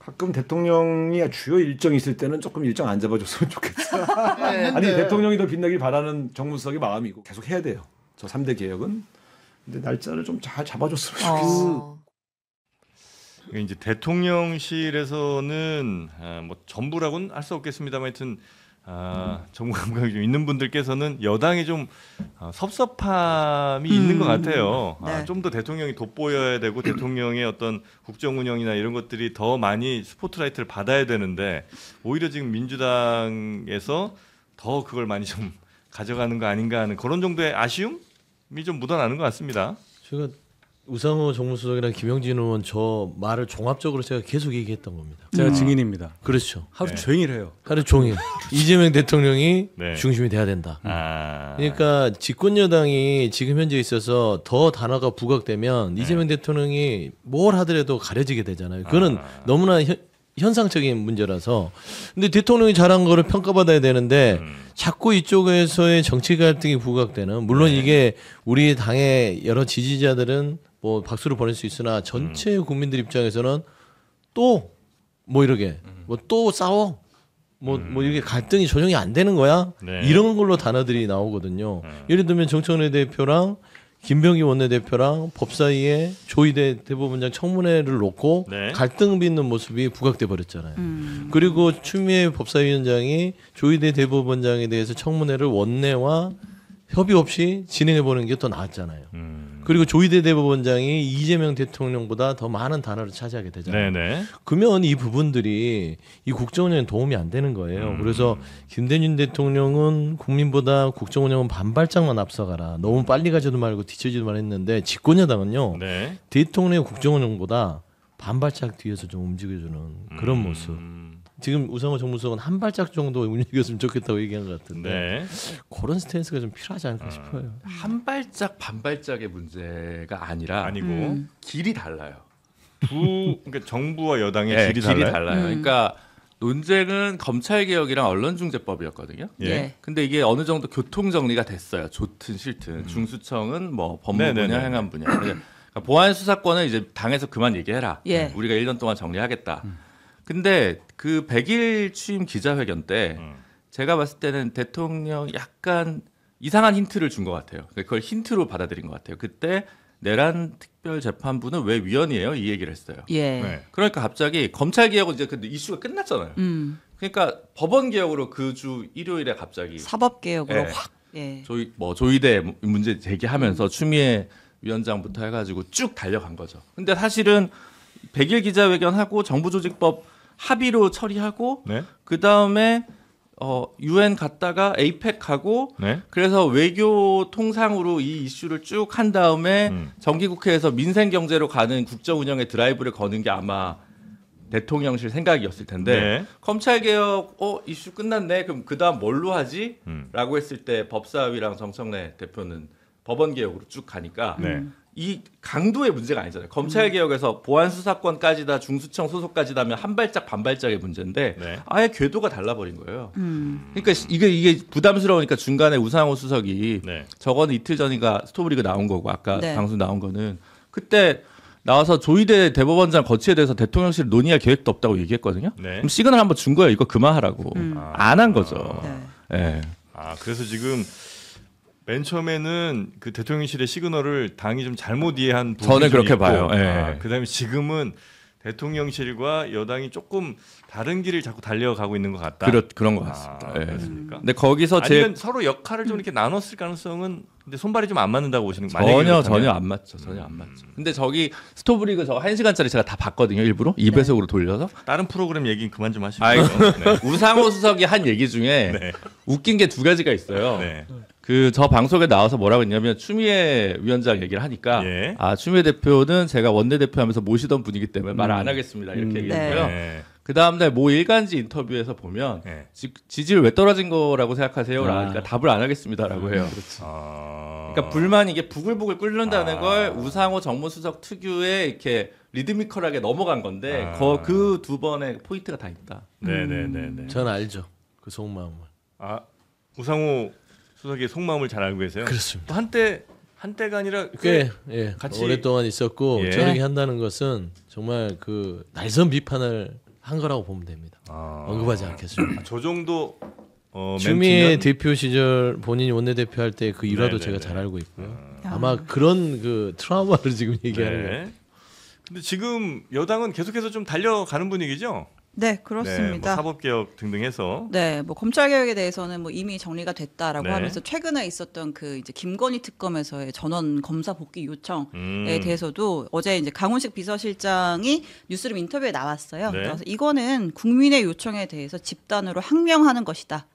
가끔 대통령이 주요 일정이 있을 때는 조금 일정 안 잡아줬으면 좋겠어. 네, 아니 대통령이 더 빛나길 바라는 정무수석의 마음이고 계속 해야 돼요. 저 3대 개혁은. 근데 날짜를 좀 잘 잡아줬으면 좋겠어. 이제 대통령실에서는 뭐 전부라고는 할 수 없겠습니다만 하여튼 정부 감각이 좀 있는 분들께서는 여당이 좀 섭섭함이 있는 것 같아요. 네. 좀 더 대통령이 돋보여야 되고 대통령의 어떤 국정 운영이나 이런 것들이 더 많이 스포트라이트를 받아야 되는데 오히려 지금 민주당에서 더 그걸 많이 좀 가져가는 거 아닌가 하는 그런 정도의 아쉬움이 좀 묻어나는 것 같습니다. 제가 우상호 정무수석이랑 김영진 의원 저 말을 종합적으로 제가 계속 얘기했던 겁니다. 제가 증인입니다. 그렇죠. 하루 종일 해요. 하루 종일 이재명 대통령이 네. 중심이 돼야 된다. 아. 그러니까 집권 여당이 지금 현재 있어서 더 단어가 부각되면 네. 이재명 대통령이 뭘 하더라도 가려지게 되잖아요. 그거는 너무나 현상적인 문제라서. 근데 대통령이 잘한 거를 평가받아야 되는데 자꾸 이쪽에서의 정치 갈등이 부각되는, 물론 이게 우리 당의 여러 지지자들은 뭐 박수를 보낼 수 있으나 전체 국민들 입장에서는 또 뭐 이렇게 뭐 또 싸워 뭐 이렇게 갈등이 조정이 안 되는 거야. 네. 이런 걸로 단어들이 나오거든요. 예를 들면 정청래 대표랑 김병기 원내대표랑 법사위에 조희대 대법원장 청문회를 놓고 네. 갈등 빚는 모습이 부각돼 버렸잖아요. 그리고 추미애 법사위원장이 조희대 대법원장에 대해서 청문회를 원내와 협의 없이 진행해 보는 게 더 나았잖아요. 그리고 조희대 대법원장이 이재명 대통령보다 더 많은 단어를 차지하게 되잖아요. 네네. 그러면 이 부분들이 이 국정운영에 도움이 안 되는 거예요. 그래서 김대중 대통령은 국민보다 국정운영은 반발짝만 앞서가라. 너무 빨리 가지도 말고 뒤처지도 말고 했는데 집권여당은요. 네. 대통령의 국정운영보다 반발짝 뒤에서 좀 움직여주는 그런 모습. 지금 우상호 정무수석은 한 발짝 정도 움직였으면 좋겠다고 얘기한 것 같은데 네. 그런 스탠스가 좀 필요하지 않을까 싶어요. 한 발짝 반발짝의 문제가 아니라 아니고 길이 달라요. 그러니까 정부와 여당의 네, 길이 달라요. 그러니까 논쟁은 검찰 개혁이랑 언론중재법이었거든요. 예. 근데 이게 어느 정도 교통 정리가 됐어요. 좋든 싫든 중수청은 뭐 법무 분야, 네네네. 행안 분야. 그러니까 보안 수사권은 이제 당에서 그만 얘기해라. 예. 우리가 1년 동안 정리하겠다. 근데 그 100일 취임 기자회견 때 제가 봤을 때는 대통령 약간 이상한 힌트를 준 것 같아요. 그걸 힌트로 받아들인 것 같아요. 그때 내란 특별재판부는 왜 위헌이에요? 이 얘기를 했어요. 예. 네. 그러니까 갑자기 검찰 개혁은 이제 그 이슈가 끝났잖아요. 그러니까 법원 개혁으로 그 주 일요일에 갑자기 사법 개혁으로 예. 확. 예. 조희대 문제 제기하면서 추미애 위원장부터 해가지고 쭉 달려간 거죠. 근데 사실은 100일 기자회견하고 정부조직법 합의로 처리하고 네. 그 다음에 UN 갔다가 에이펙 가고 네. 그래서 외교 통상으로 이 이슈를 쭉 한 다음에 정기국회에서 민생 경제로 가는 국정 운영의 드라이브를 거는 게 아마 대통령실 생각이었을 텐데 네. 검찰 개혁 이슈 끝났네. 그럼 그다음 뭘로 하지? 라고 했을 때 법사위랑 정청래 대표는 법원 개혁으로 쭉 가니까 네. 이 강도의 문제가 아니잖아요. 검찰 개혁에서 보안 수사권까지 다 중수청 소속까지 다면 한 발짝 반발짝의 문제인데 네. 아예 궤도가 달라버린 거예요. 그러니까 이게 부담스러우니까 중간에 우상호 수석이 네. 저거는 이틀 전인가 스토브리그 나온 거고 아까 네. 방송 나온 거는 그때 나와서 조희대 대법원장 거치에 대해서 대통령실 논의할 계획도 없다고 얘기했거든요. 네. 그럼 시그널 한번 준 거예요. 이거 그만하라고. 안 한 거죠. 네. 예. 그래서 지금 맨 처음에는 그 대통령실의 시그널을 당이 좀 잘못 이해한 부분이 저는 좀 그렇게 있고, 봐요. 예. 그다음에 지금은 대통령실과 여당이 조금 다른 길을 자꾸 달려가고 있는 것 같다. 그런 것 같습니다. 예. 그렇습니까? 근데 거기서 아니면 서로 역할을 좀 이렇게 나눴을 가능성은 근데 손발이 좀 안 맞는다고 보시는 거예요? 전혀 안 맞죠. 전혀 안 맞죠. 근데 저기 스토브리그 저 1시간짜리 제가 다 봤거든요. 일부러 2배속으로 돌려서. 다른 프로그램 얘기는 그만 좀 하시고. 아이고. 네. 우상호 수석이 한 얘기 중에 네. 웃긴 게 두 가지가 있어요. 네. 그 저 방송에 나와서 뭐라고 했냐면 추미애 위원장 얘기를 하니까 예. 추미애 대표는 제가 원내대표 하면서 모시던 분이기 때문에 말을 안 하겠습니다. 이렇게 얘기했고요. 네. 그 다음날 모 일간지 인터뷰에서 보면 네. 지지율 왜 떨어진 거라고 생각하세요? 라니까 답을 안 하겠습니다라고 해요. 그러니까 불만이 이게 부글부글 끓는다는 걸 우상호 정무수석 특유의 이렇게 리드미컬하게 넘어간 건데 그 두 번의 포인트가 다 있다. 네네네. 저는 알죠. 그 속마음을. 우상호 수석의 속마음을 잘 알고 계세요. 그렇습니다. 또 한때가 아니라 꽤 같이 오랫동안 있었고 예. 저렇게 한다는 것은 정말 그 날선 비판을 한 거라고 보면 됩니다. 아. 언급하지 않겠습니다. 저 정도 추미애 멘트면- 대표 시절 본인이 원내대표 할 때 그 일화도 네네네. 제가 잘 알고 있고요. 아마 그런 그 트라우마를 지금 얘기하는 거예요. 네. 근데 지금 여당은 계속해서 좀 달려가는 분위기죠? 네, 네, 뭐 그렇습니다. 사법개혁 등등 해서. 네, 뭐 검찰 개혁에 대해서는 뭐 이미 정리가 됐다라고 네. 하면서 최근에 있었던 그 이제 김건희 특검에서의 전원 검사 복귀 요청에 대해서도 어제 이제 강훈식 비서실장이 뉴스룸 인터뷰에 나왔어요. 네. 그래서 이거는 국민의 요청에 대해서 집단으로 항명하는 것이다.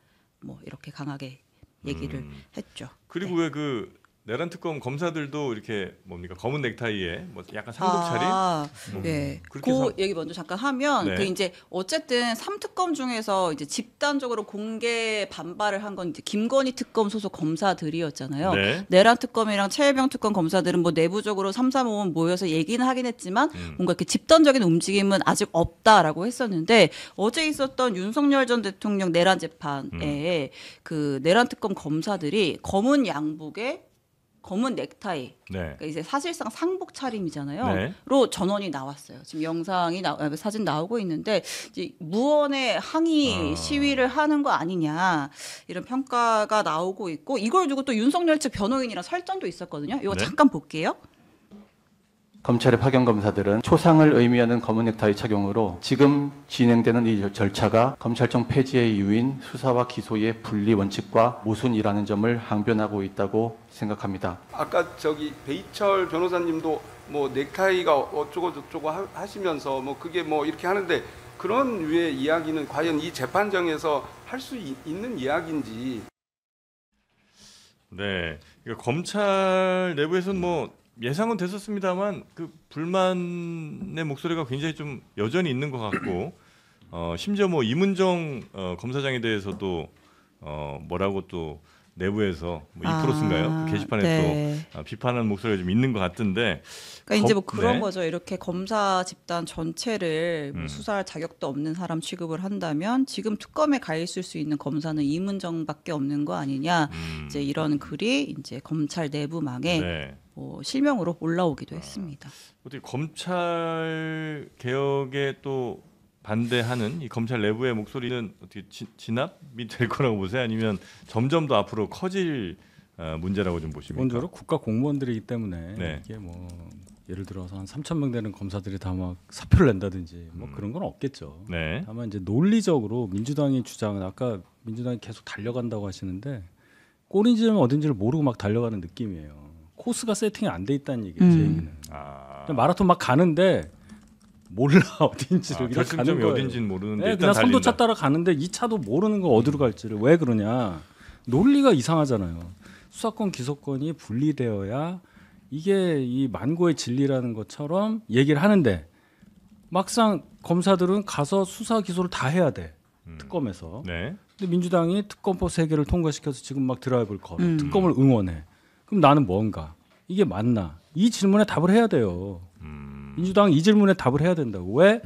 뭐 이렇게 강하게 얘기를 했죠. 그리고 왜 그 내란 특검 검사들도 이렇게 뭡니까 검은 넥타이에 뭐 약간 상복 차림? 네. 그렇게 그 해서- 얘기 먼저 잠깐 하면 네. 그 이제 어쨌든 3특검 중에서 이제 집단적으로 공개 반발을 한 건 이제 김건희 특검 소속 검사들이었잖아요. 네. 내란 특검이랑 최혜병 특검 검사들은 뭐 내부적으로 335원 모여서 얘기는 하긴 했지만 뭔가 이렇게 집단적인 움직임은 아직 없다라고 했었는데 어제 있었던 윤석열 전 대통령 내란 재판에 그 내란 특검 검사들이 검은 양복에 검은 넥타이, 네. 그러니까 이제 사실상 상복 차림이잖아요. 네. 로 전원이 나왔어요. 지금 영상이 사진 나오고 있는데 이제 무언의 항의 시위를 하는 거 아니냐 이런 평가가 나오고 있고 이걸 두고 또 윤석열 측 변호인이랑 설전도 있었거든요. 이거 네. 잠깐 볼게요. 검찰의 파견 검사들은 초상을 의미하는 검은 넥타이 착용으로 지금 진행되는 이 절차가 검찰청 폐지의 이유인 수사와 기소의 분리 원칙과 모순이라는 점을 항변하고 있다고 생각합니다. 아까 저기 베이철 변호사님도 뭐 넥타이가 어쩌고 저쩌고 하시면서 뭐 그게 뭐 이렇게 하는데 그런 류의 이야기는 과연 이 재판정에서 할 수 있는 이야기인지. 네. 그러니까 검찰 내부에서는 뭐 예상은 됐었습니다만 그 불만의 목소리가 굉장히 좀 여전히 있는 것 같고 심지어 뭐 이문정 검사장에 대해서도 뭐라고 또 내부에서 뭐 2%인가요? 그 게시판에 네. 또 비판하는 목소리가 좀 있는 것 같은데 그러니까 이제 뭐 그런 네. 거죠. 이렇게 검사 집단 전체를 뭐 수사할 자격도 없는 사람 취급을 한다면 지금 특검에 가 있을 수 있는 검사는 이문정밖에 없는 거 아니냐. 이제 이런 글이 이제 검찰 내부망에 네. 뭐 실명으로 올라오기도 했습니다. 어떻게 검찰 개혁에 또 반대하는 이 검찰 내부의 목소리는 어떻게 진압이 될 거라고 보세요? 아니면 점점 더 앞으로 커질 문제라고 좀 보십니까? 기본적으로 국가 공무원들이기 때문에 네. 이게 뭐 예를 들어서 한 3,000명 되는 검사들이 다 막 사표를 낸다든지 뭐 그런 건 없겠죠. 네. 다만 이제 논리적으로 민주당이 주장은 아까 민주당이 계속 달려간다고 하시는데 꼴인지면 어딘지를 모르고 막 달려가는 느낌이에요. 코스가 세팅이 안 돼 있다는 얘기예요. 제 얘기는. 그냥 마라톤 막 가는데 몰라 어딘지를 그냥 가는 결승점이 거예요. 어딘지는 모르는데 네, 일단 그냥 선도차 달린다. 따라 가는데 이 차도 모르는 거 어디로 갈지를 왜 그러냐. 논리가 이상하잖아요. 수사권 기소권이 분리되어야 이게 이 만고의 진리라는 것처럼 얘기를 하는데 막상 검사들은 가서 수사 기소를 다 해야 돼. 특검에서. 네. 근데 민주당이 특검법 3개를 통과시켜서 지금 막 드라이브를 걸어. 특검을 응원해. 그럼 나는 뭔가? 이게 맞나? 이 질문에 답을 해야 돼요. 민주당은 이 질문에 답을 해야 된다고. 왜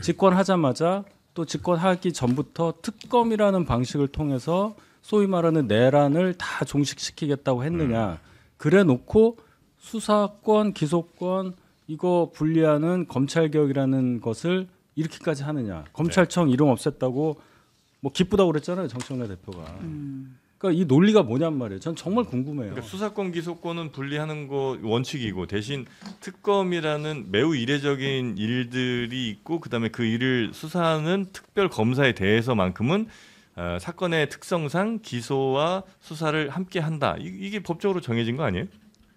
집권하자마자 또 집권하기 전부터 특검이라는 방식을 통해서 소위 말하는 내란을 다 종식시키겠다고 했느냐. 그래 놓고 수사권, 기소권 이거 분리하는 검찰개혁이라는 것을 이렇게까지 하느냐. 검찰청 이름 없앴다고 뭐 기쁘다고 그랬잖아요. 정청래 대표가. 그러니까 이 논리가 뭐냔 말이에요. 전 정말 궁금해요. 그러니까 수사권 기소권은 분리하는 거 원칙이고 대신 특검이라는 매우 이례적인 일들이 있고 그다음에 그 일을 수사하는 특별 검사에 대해서만큼은 사건의 특성상 기소와 수사를 함께 한다. 이게 법적으로 정해진 거 아니에요?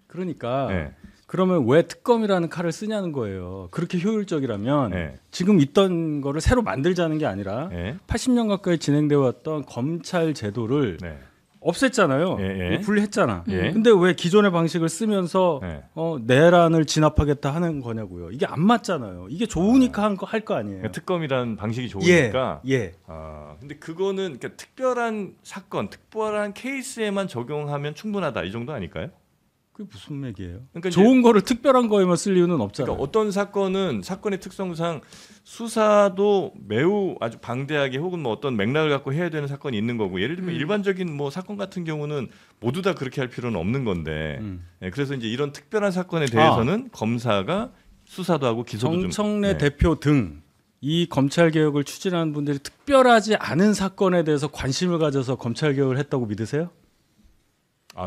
그러니까 네. 그러면 왜 특검이라는 칼을 쓰냐는 거예요. 그렇게 효율적이라면 네. 지금 있던 거를 새로 만들자는 게 아니라 네. 80년 가까이 진행되어 왔던 검찰 제도를 네. 없앴잖아요. 예, 예. 분리했잖아. 예. 근데 왜 기존의 방식을 쓰면서 네. 내란을 진압하겠다 하는 거냐고요. 이게 안 맞잖아요. 이게 좋으니까 할 거 아니에요. 그러니까 특검이라는 방식이 좋으니까. 예. 근데 그거는 그러니까 특별한 사건, 특별한 케이스에만 적용하면 충분하다 이 정도 아닐까요? 그게 무슨 얘기예요? 그러니까 좋은 거를 특별한 거에만 쓸 이유는 없잖아요. 그러니까 어떤 사건은 사건의 특성상 수사도 매우 아주 방대하게 혹은 뭐 어떤 맥락을 갖고 해야 되는 사건이 있는 거고 예를 들면 일반적인 뭐 사건 같은 경우는 모두 다 그렇게 할 필요는 없는 건데 그래서 이제 이런 특별한 사건에 대해서는 검사가 수사도 하고 기소도 좀 정청래 네. 대표 등 이 검찰 개혁을 추진하는 분들이 특별하지 않은 사건에 대해서 관심을 가져서 검찰 개혁을 했다고 믿으세요?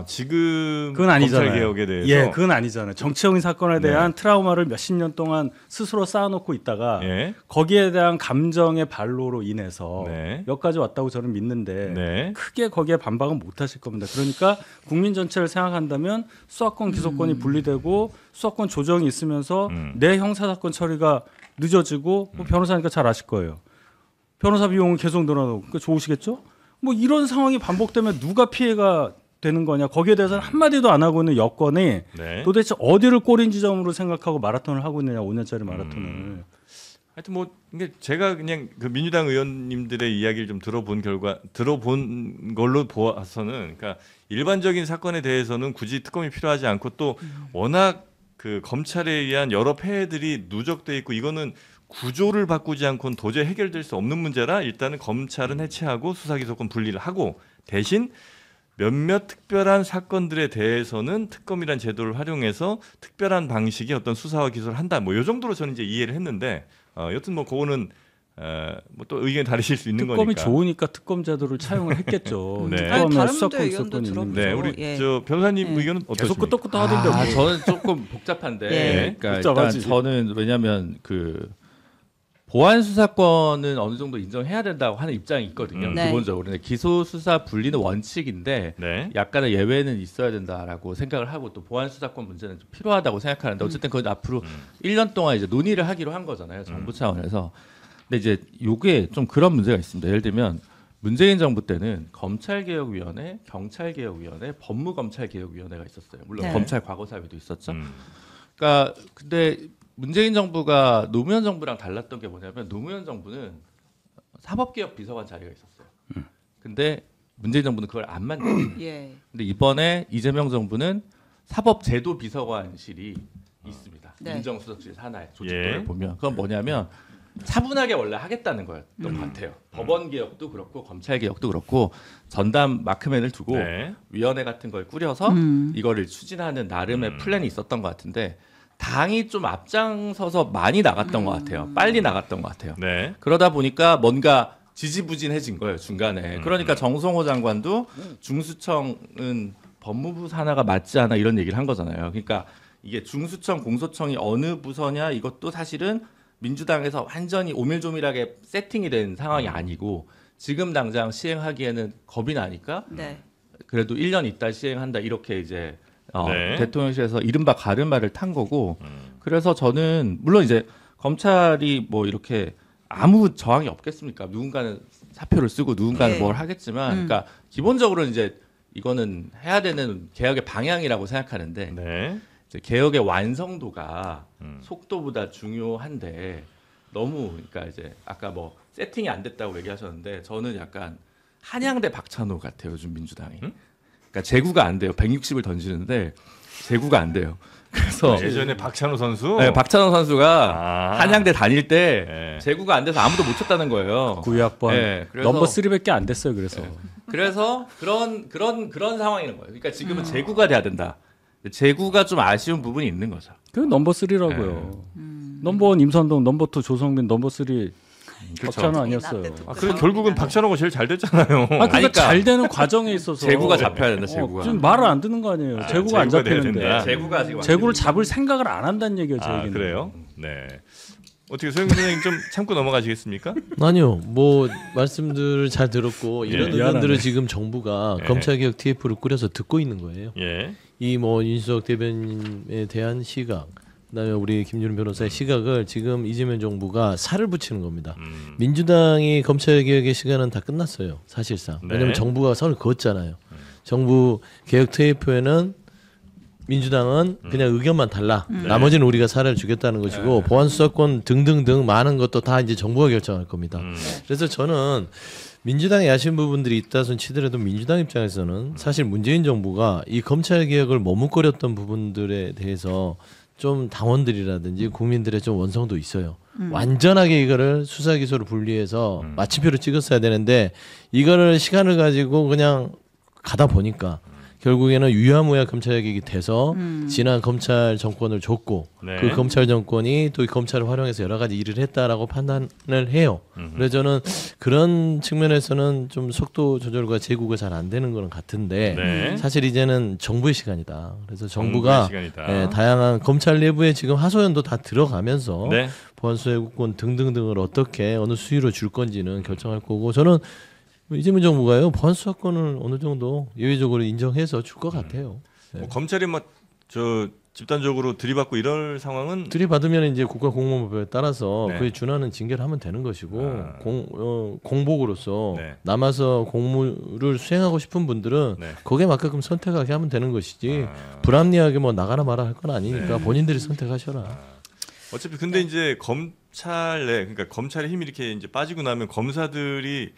지금 그건 아니잖아요. 검찰 개혁에 대해서 예, 그건 아니잖아요. 정치적인 사건에 대한 트라우마를 몇십 년 동안 스스로 쌓아놓고 있다가 예. 거기에 대한 감정의 발로로 인해서 네. 여기까지 왔다고 저는 믿는데 네. 크게 거기에 반박은 못 하실 겁니다. 그러니까 국민 전체를 생각한다면 수사권 기소권이 분리되고 수사권 조정이 있으면서 내 형사사건 처리가 늦어지고 뭐 변호사니까 잘 아실 거예요. 변호사 비용은 계속 늘어나고 그러니까 좋으시겠죠? 뭐 이런 상황이 반복되면 누가 피해가 되는 거냐 거기에 대해서는 한마디도 안 하고 있는 여권이 네. 도대체 어디를 꼬린 지점으로 생각하고 마라톤을 하고 있느냐 5년짜리 마라톤을. 하여튼 뭐 이게 제가 그냥 그 민주당 의원님들의 이야기를 좀 들어본 걸로 보아서는 그러니까 일반적인 사건에 대해서는 굳이 특검이 필요하지 않고 또 워낙 그 검찰에 의한 여러 폐해들이 누적돼 있고 이거는 구조를 바꾸지 않고는 도저히 해결될 수 없는 문제라 일단은 검찰은 해체하고 수사기소권 분리를 하고 대신 몇몇 특별한 사건들에 대해서는 특검이란 제도를 활용해서 특별한 방식의 어떤 수사와 기소를 한다. 뭐 이 정도로 저는 이제 이해를 했는데 여튼 뭐 그거는 뭐 또 의견이 다르실 수 있는 특검이 거니까. 좋으니까 특검 제도를 차용을 했겠죠. 네. 아니, 특검에 다른 수사권 분들 기소권이 의견도 있는데. 네, 우리 예. 저 변호사님 예. 의견은 계속 어떠십니까? 끄떡끄떡 하던데 뭐. 저는 조금 복잡한데, 예. 그러니까 복잡하지. 일단 저는 왜냐하면 그 보안 수사권은 어느 정도 인정해야 된다고 하는 입장이 있거든요. 네. 기본적으로 근데 기소 수사 분리는 원칙인데 네. 약간의 예외는 있어야 된다라고 생각을 하고 또 보안 수사권 문제는 좀 필요하다고 생각하는데 어쨌든 그건 앞으로 1년 동안 이제 논의를 하기로 한 거잖아요. 정부 차원에서. 근데 이제 요게 좀 그런 문제가 있습니다. 예를 들면 문재인 정부 때는 검찰개혁위원회, 경찰개혁위원회, 법무검찰개혁위원회가 있었어요. 물론 네. 검찰 과거사위도 있었죠. 그러니까 근데 문재인 정부가 노무현 정부랑 달랐던 게 뭐냐면 노무현 정부는 사법개혁 비서관 자리가 있었어요. 근데 문재인 정부는 그걸 안 만들었어요. 예. 근데 이번에 이재명 정부는 사법제도 비서관실이 있습니다. 네. 민정수석실 산하에 조직도를 예. 보면 그건 뭐냐면 차분하게 원래 하겠다는 거였던 것 같아요. 법원 개혁도 그렇고 검찰 개혁도 그렇고 전담 마크맨을 두고 네. 위원회 같은 걸 꾸려서 이거를 추진하는 나름의 플랜이 있었던 것 같은데 당이 좀 앞장서서 많이 나갔던 것 같아요. 빨리 나갔던 것 같아요. 네. 그러다 보니까 뭔가 지지부진해진 거예요 중간에. 그러니까 정성호 장관도 중수청은 법무부 산하가 맞지 않아 이런 얘기를 한 거잖아요. 그러니까 이게 중수청 공소청이 어느 부서냐 이것도 사실은 민주당에서 완전히 오밀조밀하게 세팅이 된 상황이 아니고 지금 당장 시행하기에는 겁이 나니까 네. 그래도 1년 있다 시행한다 이렇게 이제 네. 대통령실에서 이른바 가르마를 탄 거고 그래서 저는 물론 이제 검찰이 뭐 이렇게 아무 저항이 없겠습니까? 누군가는 사표를 쓰고 누군가는 네. 뭘 하겠지만 그러니까 기본적으로는 이제 이거는 해야 되는 개혁의 방향이라고 생각하는데 네. 이제 개혁의 완성도가 속도보다 중요한데 너무 그러니까 이제 아까 뭐 세팅이 안 됐다고 얘기하셨는데 저는 약간 한양대 박찬호 같아요 요즘 민주당이. 그러니까 제구가 안 돼요. 160을 던지는데 제구가 안 돼요. 그래서 예전에 박찬호 선수. 네, 박찬호 선수가 아. 한양대 다닐 때 네. 제구가 안 돼서 아무도 못 쳤다는 거예요. 9학번 네, 그래서- 넘버 3밖에 안 됐어요. 그래서 그래서 그런 상황인 거예요. 그러니까 지금은 제구가 돼야 된다. 제구가 좀 아쉬운 부분이 있는 거죠. 그 넘버 3라고요. 넘버 1 임선동, 넘버 2 조성민, 넘버 3 박찬호 아니었어요. 그래 결국은 박찬호가 제일 잘 됐잖아요. 아, 그러니까 그러니까 잘 되는 과정에 있어서 제구가 잡혀야 된다. 제구가. 지금 말을 안 듣는 거 아니에요. 제구가 안 제구가 돼야 잡히는데 된다. 제구가 지금 제구를 잡을 생각을 안 한다는 얘기예요. 제 아, 얘기는. 그래요? 네. 어떻게 소영민 선생님 좀 참고 넘어가시겠습니까? 아니요, 뭐 말씀들을 잘 들었고 이런 미안하네. 의견들을 지금 정부가 예. 검찰개혁 TF를 꾸려서 듣고 있는 거예요. 예. 이 뭐 윤수석 대변인에 대한 시각, 그다음에 우리 김준우 변호사의 시각을 지금 이재명 정부가 살을 붙이는 겁니다. 민주당이 검찰개혁의 시간은 다 끝났어요, 사실상. 네. 왜냐하면 정부가 선을 그었잖아요. 정부 개혁 TF에는 민주당은 그냥 의견만 달라. 나머지는 우리가 살을 주겠다는 것이고 보안 수사권 등등등 많은 것도 다 이제 정부가 결정할 겁니다. 그래서 저는 민주당의 아쉬운 부분들이 있다손 치더라도 민주당 입장에서는 사실 문재인 정부가 이 검찰 개혁을 머뭇거렸던 부분들에 대해서 좀 당원들이라든지 국민들의 좀 원성도 있어요. 완전하게 이거를 수사 기소를 분리해서 마침표를 찍었어야 되는데 이거를 시간을 가지고 그냥 가다 보니까 결국에는 유야무야 검찰개혁이 돼서 지난 검찰 정권을 줬고 네. 그 검찰 정권이 또 이 검찰을 활용해서 여러 가지 일을 했다라고 판단을 해요. 그래서 저는 그런 측면에서는 좀 속도 조절과 제구가 잘 안 되는 거는 같은데 네. 사실 이제는 정부의 시간이다. 그래서 정부가 정부의 시간이다. 예, 다양한 검찰 내부에 지금 하소연도 다 들어가면서 네. 보안수사권 등등등을 어떻게 어느 수위로 줄 건지는 결정할 거고 저는 이재명 정부가요 보안수사권을 어느 정도 예외적으로 인정해서 줄 것 같아요. 뭐 검찰이 저 집단적으로 들이받고 이럴 상황은 들이받으면 이제 국가공무원법에 따라서 네. 그에 준하는 징계를 하면 되는 것이고 아. 공복으로서 네. 남아서 공무를 수행하고 싶은 분들은 네. 거기에 맞게끔 선택하게 하면 되는 것이지 아. 불합리하게 뭐 나가라 마라 할 건 아니니까 네. 본인들이 선택하셔라. 어차피 근데 이제 검찰 내 그러니까 검찰의 힘이 이렇게 이제 빠지고 나면 검사들이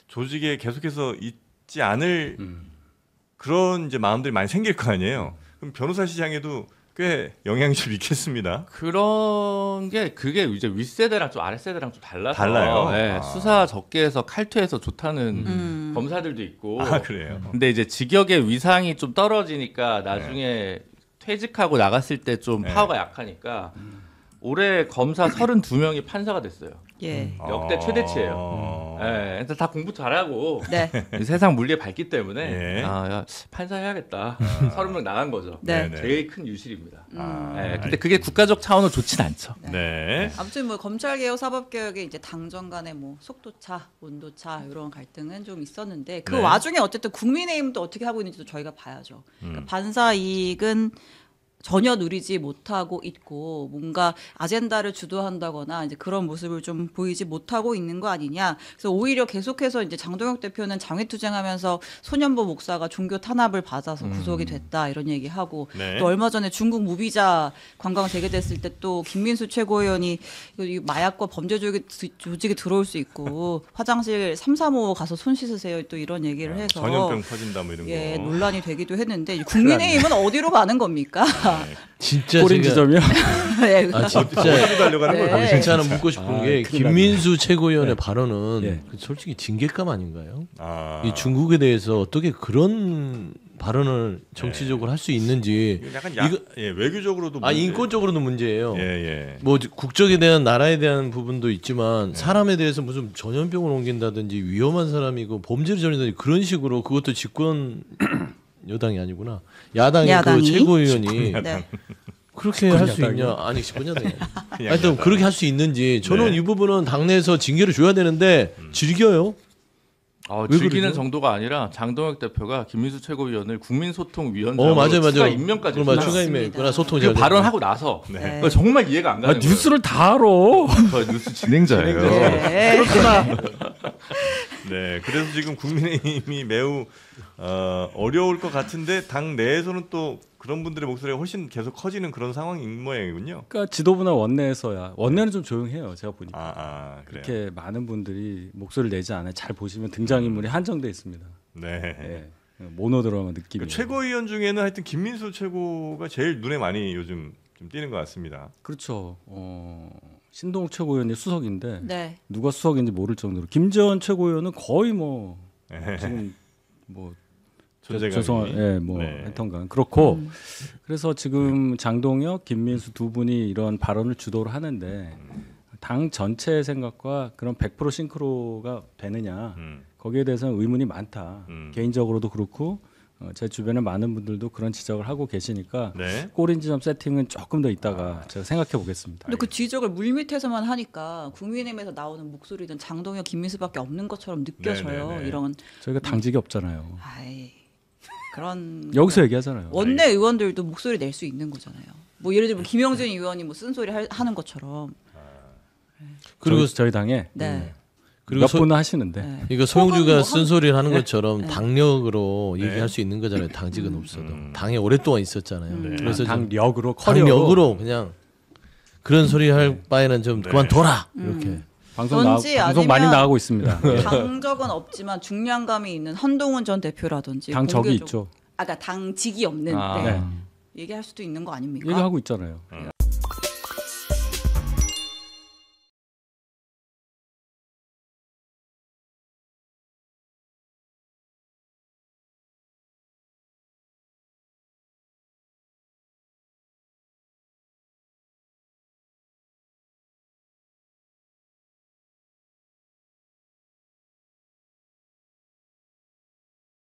조직에 계속해서 있지 않을 그런 이제 마음들이 많이 생길 거 아니에요. 그럼 변호사 시장에도 꽤 영향이 좀 있겠습니다. 그런 게 그게 이제 윗세대랑 좀 아랫세대랑 좀 달라서 달라요? 네, 아. 수사 적게해서 칼퇴해서 좋다는 검사들도 있고 아 그래요. 근데 이제 직역의 위상이 좀 떨어지니까 나중에 퇴직하고 나갔을 때 좀 네. 파워가 약하니까 올해 검사 32명이 판사가 됐어요. 예. 역대 최대치예요. 네, 그래서 다 공부 잘하고 네. 세상 물리에 밝기 때문에 예. 야, 판사 해야겠다. 30명 나간 거죠. 네. 네. 제일 큰 유실입니다. 아, 네, 근데 그게 국가적 차원으로 좋진 않죠. 네. 아무튼 뭐 검찰 개혁, 사법 개혁에 이제 당정 간의 뭐 속도차, 온도차 이런 갈등은 좀 있었는데 그 네. 와중에 어쨌든 국민의힘도 어떻게 하고 있는지도 저희가 봐야죠. 그러니까 반사 이익은 전혀 누리지 못하고 있고 뭔가 아젠다를 주도한다거나 이제 그런 모습을 좀 보이지 못하고 있는 거 아니냐. 그래서 오히려 계속해서 이제 장동혁 대표는 장외투쟁하면서 소년보 목사가 종교 탄압을 받아서 구속이 됐다 이런 얘기하고 네. 또 얼마 전에 중국 무비자 관광 재개됐을 때 또 김민수 최고위원이 이 마약과 범죄 조직이 들어올 수 있고 화장실 335 가서 손 씻으세요 또 이런 얘기를 해서 전염병 퍼진다 뭐 이런 예, 거. 논란이 되기도 했는데 국민의힘은 어디로 가는 겁니까? 진짜 꼬린 제가 지점이요? 네. 진짜 어디로 달려가는 네. 걸 진짜 하나 묻고 싶은 게 큰일 김민수 최고위원의 발언은 네. 솔직히 징계감 아닌가요? 아. 이 중국에 대해서 어떻게 그런 발언을 정치적으로 할 수 있는지 약간 이거- 외교적으로도 인권적으로도 문제예요. 예, 예. 뭐 국적에 대한 나라에 대한 부분도 있지만 사람에 대해서 무슨 전염병을 옮긴다든지 위험한 사람이고 범죄를 저지른다든지 그런 식으로 그것도 집권 여당이 아니구나 야당의 야당이? 그 최고위원이 네. 그렇게 할 수 있냐? 아니 집권 야당이 그냥 하여튼 야당. 그렇게 할 수 있는지 저는 네. 이 부분은 당내에서 징계를 줘야 되는데 즐겨요. 왜 즐기는 그러죠? 정도가 아니라 장동혁 대표가 김민수 최고위원을 국민소통위원장으로 맞아요. 추가 임명까지 그럼 했어요. 추가 임명, 소통 그 발언하고 나서 네. 그거 정말 이해가 안 가는 거예요. 뉴스를 다 알아. 저 뉴스 진행자예요. 네. 네, 그래서 지금 국민의힘이 매우 어려울 것 같은데 당 내에서는 또 그런 분들의 목소리가 훨씬 계속 커지는 그런 상황인 모양이군요. 그러니까 지도부나 원내에서야 원내는 좀 조용해요. 제가 보니까 그래요. 그렇게 많은 분들이 목소리를 내지 않아요. 잘 보시면 등장인물이 한정돼 있습니다. 네. 예. 모노드라마 느낌이. 그 최고위원 중에는 하여튼 김민수 최고가 제일 눈에 많이 요즘 좀 띄는 것 같습니다. 그렇죠. 신동욱 최고위원이 수석인데 네. 누가 수석인지 모를 정도로 김재원 최고위원은 거의 뭐 네. 지금 뭐 존재감이. 죄송한 뭐 네. 하여튼간 그렇고 그래서 지금 장동혁, 김민수 두 분이 이런 발언을 주도를 하는데 당 전체의 생각과 그런 100% 싱크로가 되느냐 거기에 대해서는 의문이 많다. 개인적으로도 그렇고 제 주변에 많은 분들도 그런 지적을 하고 계시니까 네. 꼬린 지점 세팅은 조금 더 있다가 제가 생각해 보겠습니다. 근데 그 지적을 물밑에서만 하니까 국민의힘에서 나오는 목소리는 장동혁, 김민수밖에 없는 것처럼 느껴져요. 네네네. 이런 저희가 당직이 없잖아요. 아이 그런 여기서 얘기하잖아요. 원내 의원들도 목소리 낼 수 있는 거잖아요. 뭐 예를 들면 김영준 의원이 뭐 쓴소리 하는 것처럼. 그리고 저희 당에 네. 그리고 몇 분은 하시는데 네. 이거 소영주가 혹은 뭐 쓴소리를 하는 것처럼 당력으로 네. 얘기할 수 있는 거잖아요. 당직은 없어도 당에 오랫동안 있었잖아요. 네. 그래서 좀 당력으로 커리어로 당력으로 그냥 그런 소리 할 바에는 좀 네. 그만둬라 이렇게. 방송 그런지 방송 많이 아니면 나가고 있습니다. 당적은 없지만 중량감이 있는 한동훈 전 대표라든지 당적이 공개적- 있죠. 아까 당직이 없는 아. 데 네. 얘기할 수도 있는 거 아닙니까? 얘기하고 있잖아요.